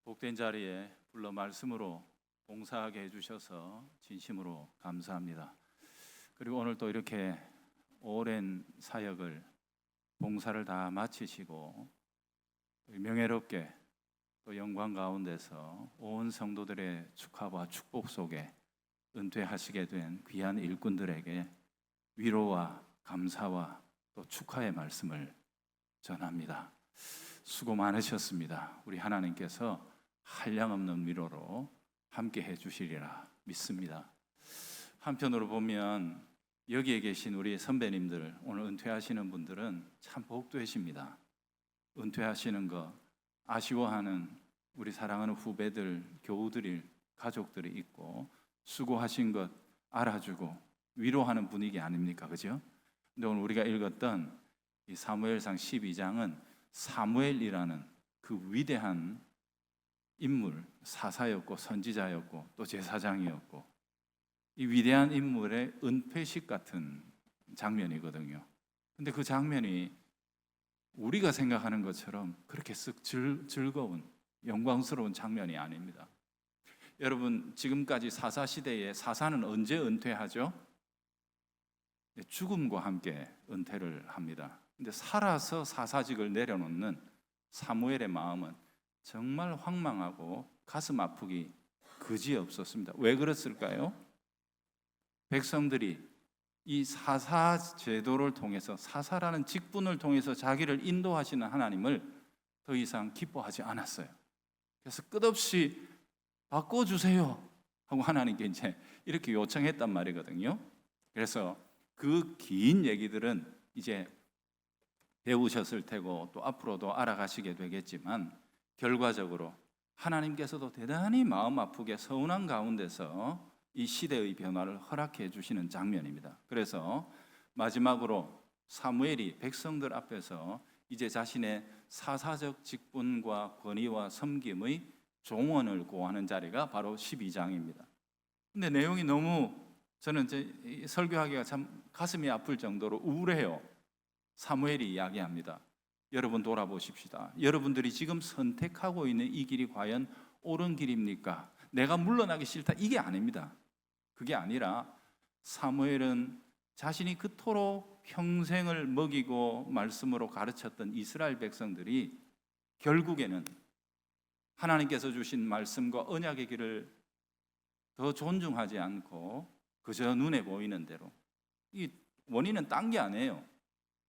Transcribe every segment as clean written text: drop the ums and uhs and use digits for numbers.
복된 자리에 불러 말씀으로 봉사하게 해주셔서 진심으로 감사합니다. 그리고 오늘 또 이렇게 오랜 사역을 봉사를 다 마치시고 명예롭게 또 영광 가운데서 온 성도들의 축하와 축복 속에 은퇴하시게 된 귀한 일꾼들에게 위로와 감사와 또 축하의 말씀을 전합니다. 수고 많으셨습니다. 우리 하나님께서 한량없는 위로로 함께 해주시리라 믿습니다. 한편으로 보면 여기에 계신 우리 선배님들, 오늘 은퇴하시는 분들은 참 복되십니다. 은퇴하시는 거 아쉬워하는 우리 사랑하는 후배들, 교우들이, 가족들이 있고 수고하신 것 알아주고 위로하는 분위기 아닙니까? 그죠? 근데 오늘 우리가 읽었던 이 사무엘상 12장은 사무엘이라는 그 위대한 인물, 사사였고 선지자였고 또 제사장이었고 이 위대한 인물의 은퇴식 같은 장면이거든요. 근데 그 장면이 우리가 생각하는 것처럼 그렇게 쓱 즐거운 영광스러운 장면이 아닙니다. 여러분, 지금까지 사사시대에 사사는 언제 은퇴하죠? 죽음과 함께 은퇴를 합니다. 근데 살아서 사사직을 내려놓는 사무엘의 마음은 정말 황망하고 가슴 아프기 그지없었습니다. 왜 그랬을까요? 백성들이 이 사사 제도를 통해서, 사사라는 직분을 통해서 자기를 인도하시는 하나님을 더 이상 기뻐하지 않았어요. 그래서 끝없이 바꿔주세요 하고 하나님께 이제 이렇게 요청했단 말이거든요. 그래서 그 긴 얘기들은 이제 배우셨을 테고 또 앞으로도 알아가시게 되겠지만 결과적으로 하나님께서도 대단히 마음 아프게 서운한 가운데서 이 시대의 변화를 허락해 주시는 장면입니다. 그래서 마지막으로 사무엘이 백성들 앞에서 이제 자신의 사사적 직분과 권위와 섬김의 종언을 고하는 자리가 바로 12장입니다. 근데 내용이 너무 저는 이제 설교하기가 참 가슴이 아플 정도로 우울해요. 사무엘이 이야기합니다. 여러분 돌아보십시다. 여러분들이 지금 선택하고 있는 이 길이 과연 옳은 길입니까? 내가 물러나기 싫다, 이게 아닙니다. 그게 아니라 사무엘은 자신이 그토록 평생을 먹이고 말씀으로 가르쳤던 이스라엘 백성들이 결국에는 하나님께서 주신 말씀과 언약의 길을 더 존중하지 않고 그저 눈에 보이는 대로, 이 원인은 딴 게 아니에요.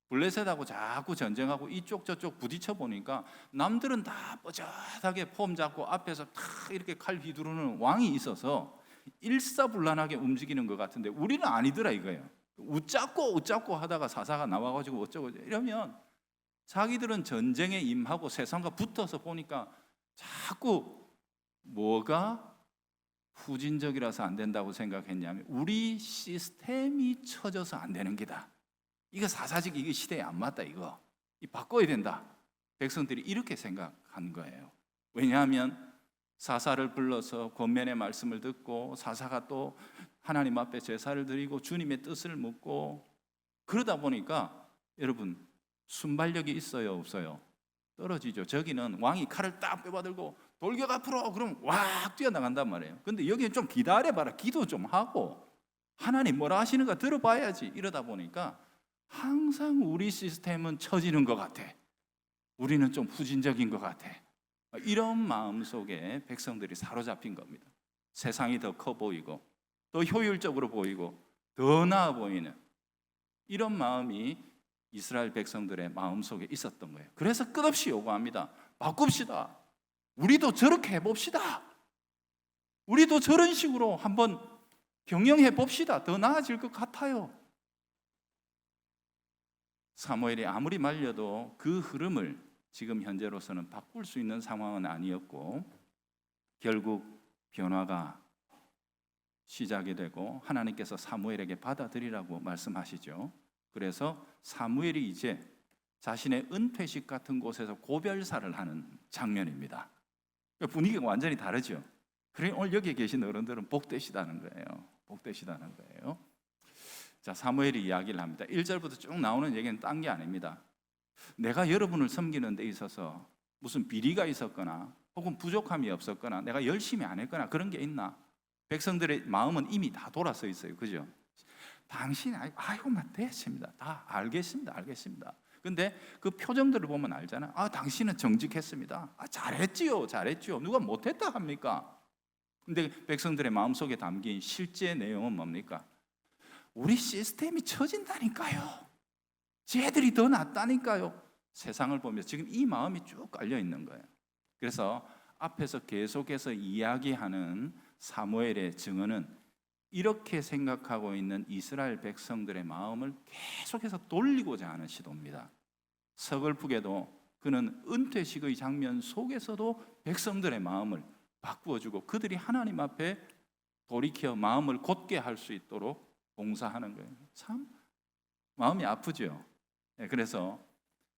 블레셋하고 자꾸 전쟁하고 이쪽 저쪽 부딪혀 보니까 남들은 다 뻣뻣하게 폼 잡고 앞에서 탁 이렇게 칼 휘두르는 왕이 있어서 일사불란하게 움직이는 것 같은데 우리는 아니더라 이거예요. 웃잡고 하다가 사사가 나와가지고 어쩌고 이러면 자기들은 전쟁에 임하고 세상과 붙어서 보니까 자꾸 뭐가 후진적이라서 안 된다고 생각했냐면 우리 시스템이 처져서 안 되는 게다. 이거 사사직, 이게 시대에 안 맞다, 이거 바꿔야 된다. 백성들이 이렇게 생각한 거예요. 왜냐하면 사사를 불러서 권면의 말씀을 듣고 사사가 또 하나님 앞에 제사를 드리고 주님의 뜻을 묻고 그러다 보니까 여러분 순발력이 있어요, 없어요? 떨어지죠. 저기는 왕이 칼을 딱 빼받들고 돌격 앞으로 그럼 왁 뛰어나간단 말이에요. 근데 여기는 좀 기다려봐라, 기도 좀 하고 하나님 뭐라 하시는가 들어봐야지. 이러다 보니까 항상 우리 시스템은 처지는 것 같아. 우리는 좀 후진적인 것 같아. 이런 마음 속에 백성들이 사로잡힌 겁니다. 세상이 더 커 보이고 더 효율적으로 보이고 더 나아 보이는 이런 마음이 이스라엘 백성들의 마음 속에 있었던 거예요. 그래서 끝없이 요구합니다. 바꿉시다. 우리도 저렇게 해봅시다. 우리도 저런 식으로 한번 경영해 봅시다. 더 나아질 것 같아요. 사무엘이 아무리 말려도 그 흐름을 지금 현재로서는 바꿀 수 있는 상황은 아니었고 결국 변화가 시작이 되고 하나님께서 사무엘에게 받아들이라고 말씀하시죠. 그래서 사무엘이 이제 자신의 은퇴식 같은 곳에서 고별사를 하는 장면입니다. 분위기가 완전히 다르죠. 그래 오늘 여기 계신 어른들은 복되시다는 거예요. 복되시다는 거예요. 자, 사무엘이 이야기를 합니다. 1절부터 쭉 나오는 얘기는 딴 게 아닙니다. 내가 여러분을 섬기는 데 있어서 무슨 비리가 있었거나 혹은 부족함이 없었거나 내가 열심히 안 했거나 그런 게 있나? 백성들의 마음은 이미 다 돌아서 있어요. 그죠? 당신 아이고 됐습니다. 다 알겠습니다. 근데 그 표정들을 보면 알잖아. 당신은 정직했습니다. 잘했지요. 누가 못했다 합니까? 근데 백성들의 마음속에 담긴 실제 내용은 뭡니까? 우리 시스템이 처진다니까요. 쟤들이 더 낫다니까요. 세상을 보면서 지금 이 마음이 쭉 깔려 있는 거예요. 그래서 앞에서 계속해서 이야기하는 사무엘의 증언은 이렇게 생각하고 있는 이스라엘 백성들의 마음을 계속해서 돌리고자 하는 시도입니다. 서글프게도 그는 은퇴식의 장면 속에서도 백성들의 마음을 바꾸어주고 그들이 하나님 앞에 돌이켜 마음을 곧게 할 수 있도록 봉사하는 거예요. 참 마음이 아프죠. 그래서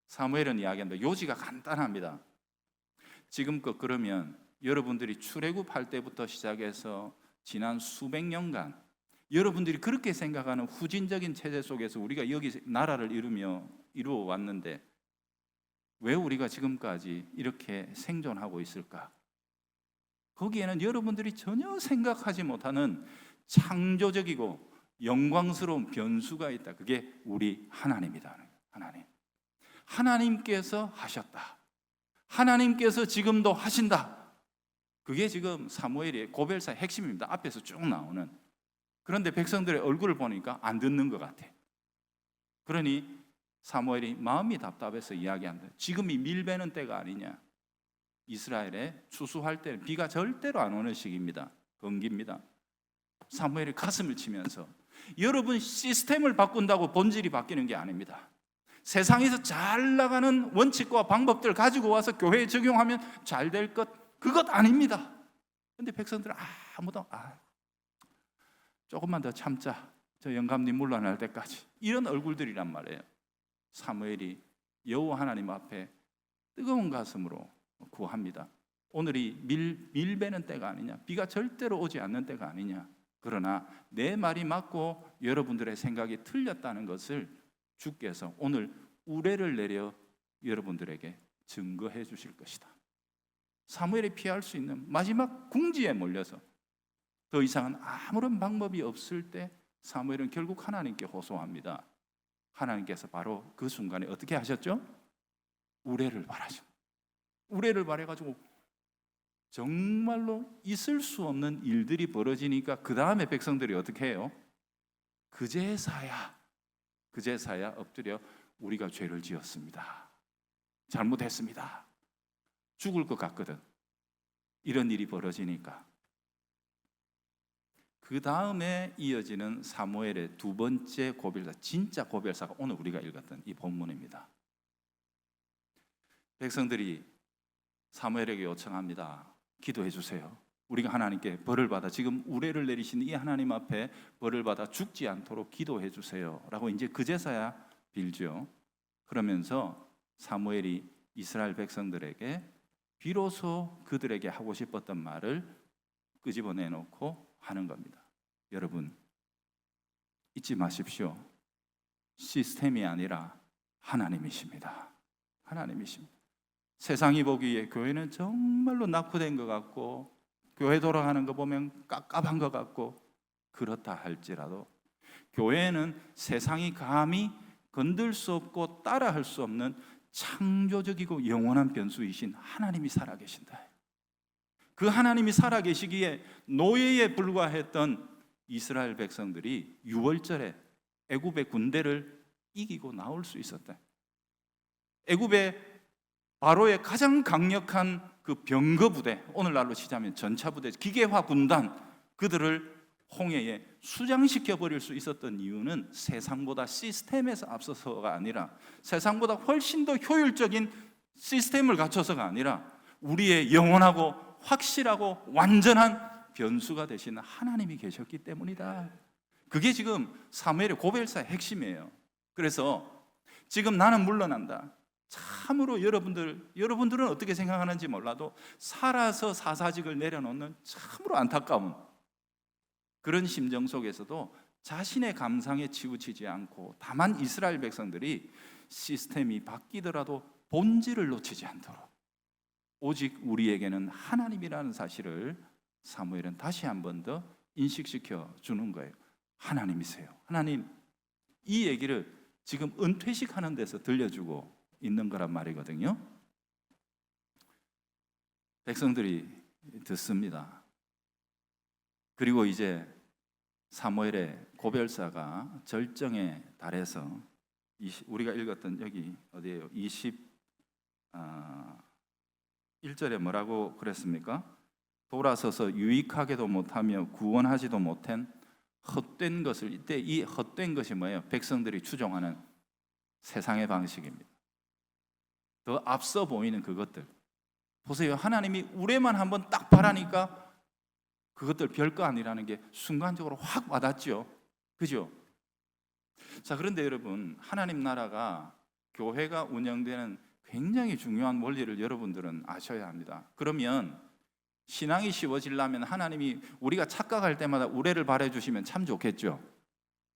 사무엘은 이야기합니다. 요지가 간단합니다. 지금껏 그러면 여러분들이 출애굽할 때부터 시작해서 지난 수백 년간 여러분들이 그렇게 생각하는 후진적인 체제 속에서 우리가 여기 나라를 이루어 왔는데 왜 우리가 지금까지 이렇게 생존하고 있을까? 거기에는 여러분들이 전혀 생각하지 못하는 창조적이고 영광스러운 변수가 있다. 그게 우리 하나님이다. 하나님께서 하셨다. 하나님께서 지금도 하신다. 그게 지금 사무엘의 고별사의 핵심입니다. 앞에서 쭉 나오는. 그런데 백성들의 얼굴을 보니까 안 듣는 것 같아. 그러니 사무엘이 마음이 답답해서 이야기한다. 지금이 밀베는 때가 아니냐. 이스라엘에 추수할 때는 비가 절대로 안 오는 시기입니다. 건기입니다. 사무엘이 가슴을 치면서 여러분 시스템을 바꾼다고 본질이 바뀌는 게 아닙니다. 세상에서 잘 나가는 원칙과 방법들 가지고 와서 교회에 적용하면 잘 될 그것 아닙니다. 그런데 백성들은 아무도 조금만 더 참자. 저 영감님 물러날 때까지. 이런 얼굴들이란 말이에요. 사무엘이 여호와 하나님 앞에 뜨거운 가슴으로 구합니다. 오늘이 밀베는 때가 아니냐, 비가 절대로 오지 않는 때가 아니냐. 그러나 내 말이 맞고 여러분들의 생각이 틀렸다는 것을 주께서 오늘 우레를 내려 여러분들에게 증거해 주실 것이다. 사무엘이 피할 수 있는 마지막 궁지에 몰려서 더 이상은 아무런 방법이 없을 때 사무엘은 결국 하나님께 호소합니다. 하나님께서 바로 그 순간에 어떻게 하셨죠? 우레를 바라죠. 우레를 바래가지고 정말로 있을 수 없는 일들이 벌어지니까 그 다음에 백성들이 어떻게 해요? 그제사야 엎드려 우리가 죄를 지었습니다. 잘못했습니다. 죽을 것 같거든. 이런 일이 벌어지니까 그 다음에 이어지는 사무엘의 두 번째 고별사, 진짜 고별사가 오늘 우리가 읽었던 이 본문입니다. 백성들이 사무엘에게 요청합니다. 기도해 주세요. 우리가 하나님께 벌을 받아 지금 우레를 내리신 이 하나님 앞에 벌을 받아 죽지 않도록 기도해 주세요 라고 이제 그제서야 빌죠. 그러면서 사무엘이 이스라엘 백성들에게 비로소 그들에게 하고 싶었던 말을 끄집어내놓고 하는 겁니다. 여러분 잊지 마십시오. 시스템이 아니라 하나님이십니다. 하나님이십니다. 세상이 보기에 교회는 정말로 낙후된 것 같고 교회 돌아가는 거 보면 깝깝한 것 같고 그렇다 할지라도 교회는 세상이 감히 건들 수 없고 따라할 수 없는 창조적이고 영원한 변수이신 하나님이 살아계신다. 그 하나님이 살아계시기에 노예에 불과했던 이스라엘 백성들이 6월절에 애굽의 군대를 이기고 나올 수 있었다. 애굽의 바로의 가장 강력한 그 병거 부대, 오늘날로 치자면 전차 부대, 기계화 군단, 그들을 홍해에 수장시켜 버릴 수 있었던 이유는 세상보다 시스템에서 앞서서가 아니라 세상보다 훨씬 더 효율적인 시스템을 갖춰서가 아니라 우리의 영원하고 확실하고 완전한 변수가 되시는 하나님이 계셨기 때문이다. 그게 지금 사무엘의 고별사의 핵심이에요. 그래서 지금 나는 물러난다. 참으로 여러분들은 어떻게 생각하는지 몰라도 살아서 사사직을 내려놓는 참으로 안타까운 그런 심정 속에서도 자신의 감상에 치우치지 않고 다만 이스라엘 백성들이 시스템이 바뀌더라도 본질을 놓치지 않도록 오직 우리에게는 하나님이라는 사실을 사무엘은 다시 한 번 더 인식시켜 주는 거예요. 하나님이세요. 하나님, 이 얘기를 지금 은퇴식 하는 데서 들려주고 있는 거란 말이거든요. 백성들이 듣습니다. 그리고 이제 사무엘의 고별사가 절정에 달해서 우리가 읽었던 여기 어디예요? 21절에 뭐라고 그랬습니까? 돌아서서 유익하게도 못하며 구원하지도 못한 헛된 것을, 이때 이 헛된 것이 뭐예요? 백성들이 추종하는 세상의 방식입니다. 더 앞서 보이는 그것들. 보세요. 하나님이 우레만 한번 딱 바라니까 그것들 별거 아니라는 게 순간적으로 확 와닿죠. 그죠? 자, 그런데 여러분, 하나님 나라가, 교회가 운영되는 굉장히 중요한 원리를 여러분들은 아셔야 합니다. 그러면 신앙이 쉬워지려면 하나님이 우리가 착각할 때마다 우레를 바라주시면 참 좋겠죠.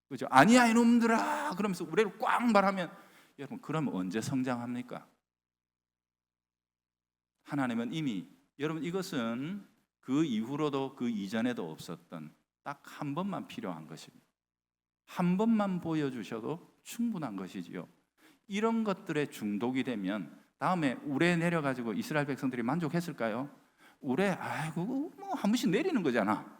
그죠? 아니야 이놈들아 그러면서 우레를 꽉 바라면, 여러분, 그럼 언제 성장합니까? 하나님은 이미, 여러분, 이것은 그 이후로도 그 이전에도 없었던 딱 한 번만 필요한 것입니다. 한 번만 보여주셔도 충분한 것이지요. 이런 것들에 중독이 되면 다음에 우레 내려가지고 이스라엘 백성들이 만족했을까요? 우레, 아이고 뭐 한 번씩 내리는 거잖아.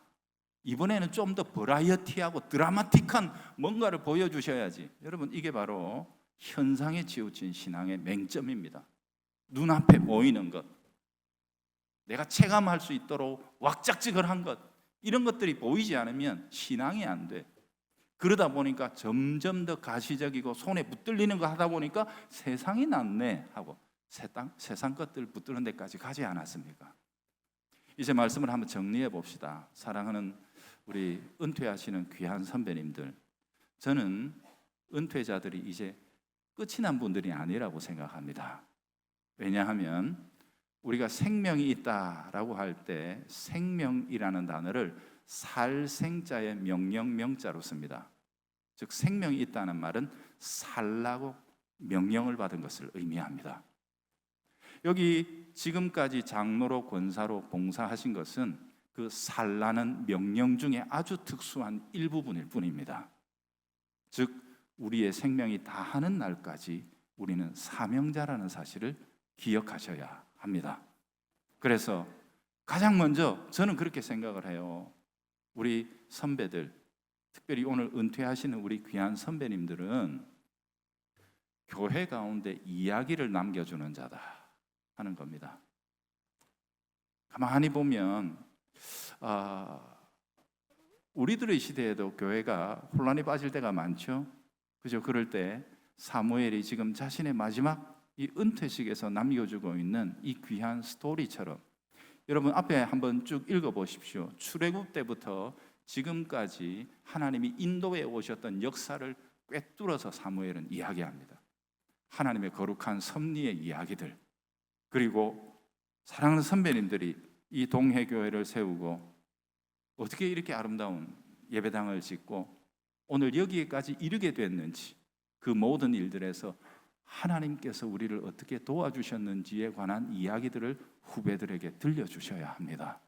이번에는 좀 더 버라이어티하고 드라마틱한 뭔가를 보여주셔야지. 여러분, 이게 바로 현상에 치우친 신앙의 맹점입니다. 눈앞에 보이는 것, 내가 체감할 수 있도록 왁작지근한 것, 이런 것들이 보이지 않으면 신앙이 안 돼. 그러다 보니까 점점 더 가시적이고 손에 붙들리는 거 하다 보니까 세상이 낫네 하고 세상 것들 붙드는 데까지 가지 않았습니까? 이제 말씀을 한번 정리해 봅시다. 사랑하는 우리 은퇴하시는 귀한 선배님들, 저는 은퇴자들이 이제 끝이 난 분들이 아니라고 생각합니다. 왜냐하면 우리가 생명이 있다라고 할 때 생명이라는 단어를 살생자의 명령명자로 씁니다. 즉 생명이 있다는 말은 살라고 명령을 받은 것을 의미합니다. 여기 지금까지 장로로 권사로 봉사하신 것은 그 살라는 명령 중에 아주 특수한 일부분일 뿐입니다. 즉 우리의 생명이 다하는 날까지 우리는 사명자라는 사실을 기억하셔야 합니다. 그래서 가장 먼저 저는 그렇게 생각을 해요. 우리 선배들, 특별히 오늘 은퇴하시는 우리 귀한 선배님들은 교회 가운데 이야기를 남겨주는 자다 하는 겁니다. 가만히 보면 우리들의 시대에도 교회가 혼란에 빠질 때가 많죠. 그죠? 그럴 때 사무엘이 지금 자신의 마지막 이 은퇴식에서 남겨주고 있는 이 귀한 스토리처럼, 여러분 앞에 한번 쭉 읽어보십시오. 출애굽 때부터 지금까지 하나님이 인도해 오셨던 역사를 꿰뚫어서 사무엘은 이야기합니다. 하나님의 거룩한 섭리의 이야기들, 그리고 사랑하는 선배님들이 이 동해교회를 세우고 어떻게 이렇게 아름다운 예배당을 짓고 오늘 여기에까지 이르게 됐는지, 그 모든 일들에서 하나님께서 우리를 어떻게 도와주셨는지에 관한 이야기들을 후배들에게 들려주셔야 합니다.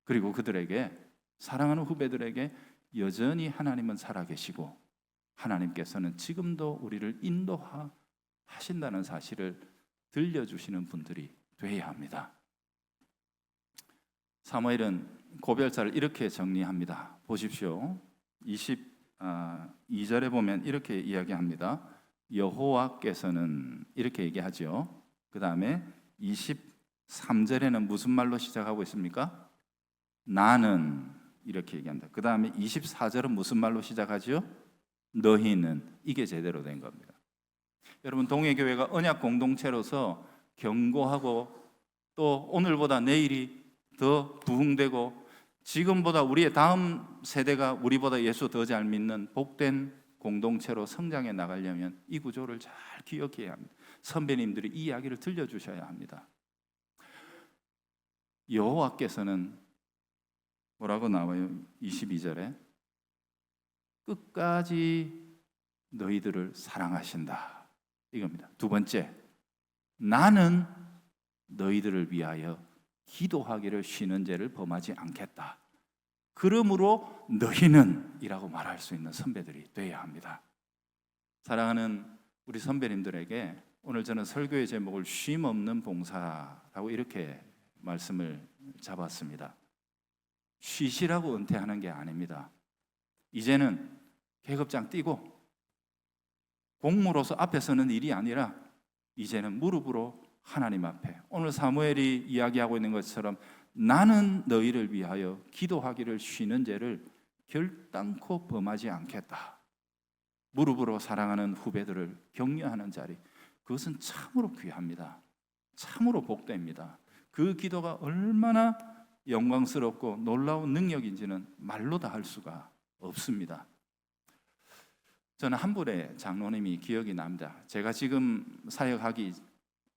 그리고 그들에게, 사랑하는 후배들에게 여전히 하나님은 살아계시고 하나님께서는 지금도 우리를 인도하신다는 사실을 들려주시는 분들이 되어야 합니다. 사무엘은 고별사를 이렇게 정리합니다. 보십시오. 22절에 보면 이렇게 이야기합니다. 여호와께서는, 이렇게 얘기하죠. 그 다음에 23절에는 무슨 말로 시작하고 있습니까? 나는, 이렇게 얘기합니다. 그 다음에 24절은 무슨 말로 시작하죠? 너희는. 이게 제대로 된 겁니다. 여러분, 동해교회가 언약 공동체로서 견고하고 또 오늘보다 내일이 더 부흥되고 지금보다 우리의 다음 세대가 우리보다 예수 더 잘 믿는 복된 공동체로 성장해 나가려면 이 구조를 잘 기억해야 합니다. 선배님들이 이 이야기를 들려주셔야 합니다. 여호와께서는 뭐라고 나와요? 22절에 끝까지 너희들을 사랑하신다, 이겁니다. 두 번째, 나는 너희들을 위하여 기도하기를 쉬는 죄를 범하지 않겠다. 그러므로 너희는 이라고 말할 수 있는 선배들이 되어야 합니다. 사랑하는 우리 선배님들에게 오늘 저는 설교의 제목을 쉼 없는 봉사라고 이렇게 말씀을 잡았습니다. 쉬시라고 은퇴하는 게 아닙니다. 이제는 계급장 띄고 공무로서 앞에 서는 일이 아니라 이제는 무릎으로 하나님 앞에, 오늘 사무엘이 이야기하고 있는 것처럼 나는 너희를 위하여 기도하기를 쉬는 죄를 결단코 범하지 않겠다. 무릎으로 사랑하는 후배들을 격려하는 자리, 그것은 참으로 귀합니다. 참으로 복됩니다. 그 기도가 얼마나 영광스럽고 놀라운 능력인지는 말로 다 할 수가 없습니다. 저는 한 분의 장로님이 기억이 납니다. 제가 지금 사역하기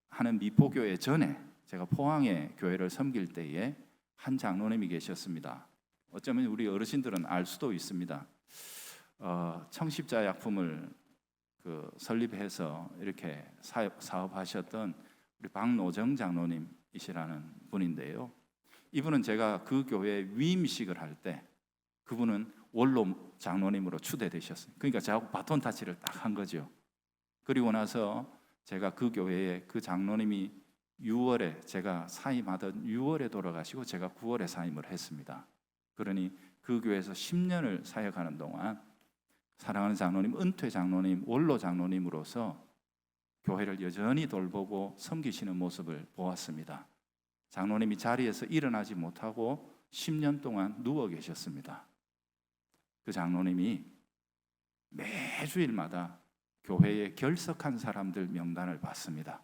하는 미포교회 전에 제가 포항의 교회를 섬길 때에 한 장로님이 계셨습니다. 어쩌면 우리 어르신들은 알 수도 있습니다. 청십자약품을 설립해서 이렇게 사업하셨던 우리 박노정 장로님이시라는 분인데요. 이분은 제가 그 교회에 위임식을 할 때 그분은 원로 장로님으로 추대되셨어요. 그러니까 저하고 바톤 타치를 딱 한 거죠. 그리고 나서 제가 그 교회에 그 장로님이 6월에 제가 사임하던 6월에 돌아가시고 제가 9월에 사임을 했습니다. 그러니 그 교회에서 10년을 사역하는 동안 사랑하는 장로님, 은퇴 장로님, 원로 장로님으로서 교회를 여전히 돌보고 섬기시는 모습을 보았습니다. 장로님이 자리에서 일어나지 못하고 10년 동안 누워 계셨습니다. 그 장로님이 매주일마다 교회에 결석한 사람들 명단을 받습니다.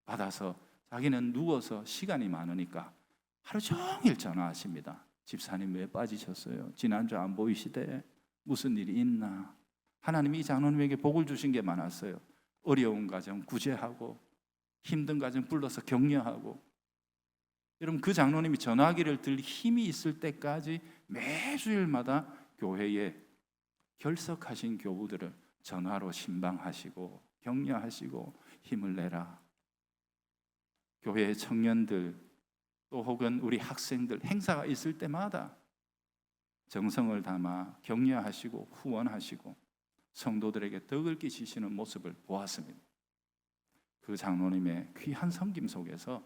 받아서 자기는 누워서 시간이 많으니까 하루 종일 전화하십니다. 집사님 왜 빠지셨어요? 지난주 안 보이시대? 무슨 일이 있나? 하나님이 이 장로님에게 복을 주신 게 많았어요. 어려운 가정 구제하고 힘든 가정 불러서 격려하고. 여러분, 그 장로님이 전화기를 들 힘이 있을 때까지 매주일마다 교회에 결석하신 교우들을 전화로 신방하시고 격려하시고 힘을 내라. 교회의 청년들 또 혹은 우리 학생들 행사가 있을 때마다 정성을 담아 격려하시고 후원하시고 성도들에게 덕을 끼치시는 모습을 보았습니다. 그 장로님의 귀한 섬김 속에서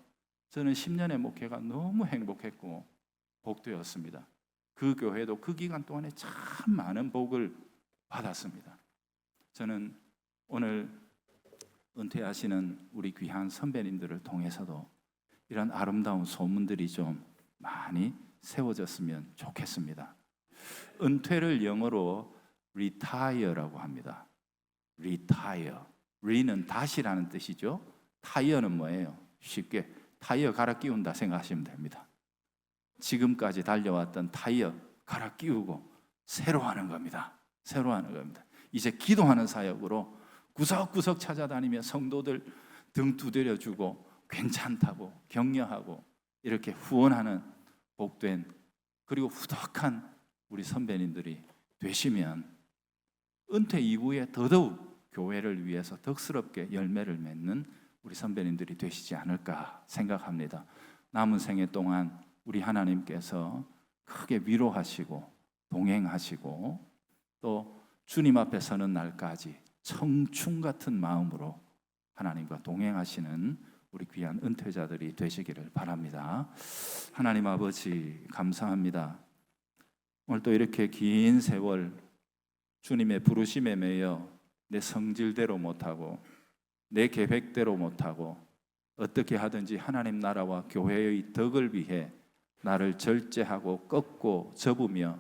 저는 10년의 목회가 너무 행복했고 복되었습니다. 그 교회도 그 기간 동안에 참 많은 복을 받았습니다. 저는 오늘 은퇴하시는 우리 귀한 선배님들을 통해서도 이런 아름다운 소문들이 좀 많이 세워졌으면 좋겠습니다. 은퇴를 영어로 retire라고 합니다. retire. re는 다시라는 뜻이죠. tire는 뭐예요? 쉽게 타이어 갈아 끼운다 생각하시면 됩니다. 지금까지 달려왔던 타이어 갈아 끼우고 새로 하는 겁니다. 새로 하는 겁니다. 이제 기도하는 사역으로 구석구석 찾아다니며 성도들 등 두드려주고 괜찮다고 격려하고 이렇게 후원하는 복된 그리고 후덕한 우리 선배님들이 되시면 은퇴 이후에 더더욱 교회를 위해서 덕스럽게 열매를 맺는 우리 선배님들이 되시지 않을까 생각합니다. 남은 생애 동안 우리 하나님께서 크게 위로하시고 동행하시고 또 주님 앞에 서는 날까지 청춘 같은 마음으로 하나님과 동행하시는 우리 귀한 은퇴자들이 되시기를 바랍니다. 하나님 아버지 감사합니다. 오늘 또 이렇게 긴 세월 주님의 부르심에 매여 내 성질대로 못하고 내 계획대로 못하고 어떻게 하든지 하나님 나라와 교회의 덕을 위해 나를 절제하고 꺾고 접으며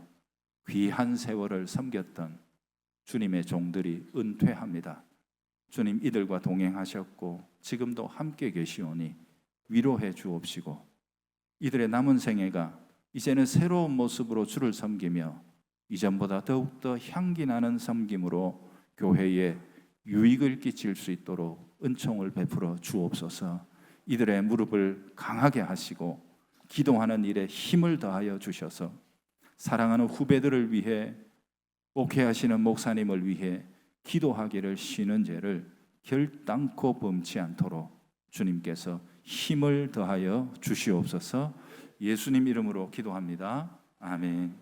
귀한 세월을 섬겼던 주님의 종들이 은퇴합니다. 주님 이들과 동행하셨고 지금도 함께 계시오니 위로해 주옵시고 이들의 남은 생애가 이제는 새로운 모습으로 주를 섬기며 이전보다 더욱더 향기 나는 섬김으로 교회에 유익을 끼칠 수 있도록 은총을 베풀어 주옵소서. 이들의 무릎을 강하게 하시고 기도하는 일에 힘을 더하여 주셔서 사랑하는 후배들을 위해 목회하시는 목사님을 위해 기도하기를 쉬는 죄를 결단코 범치 않도록 주님께서 힘을 더하여 주시옵소서. 예수님 이름으로 기도합니다. 아멘.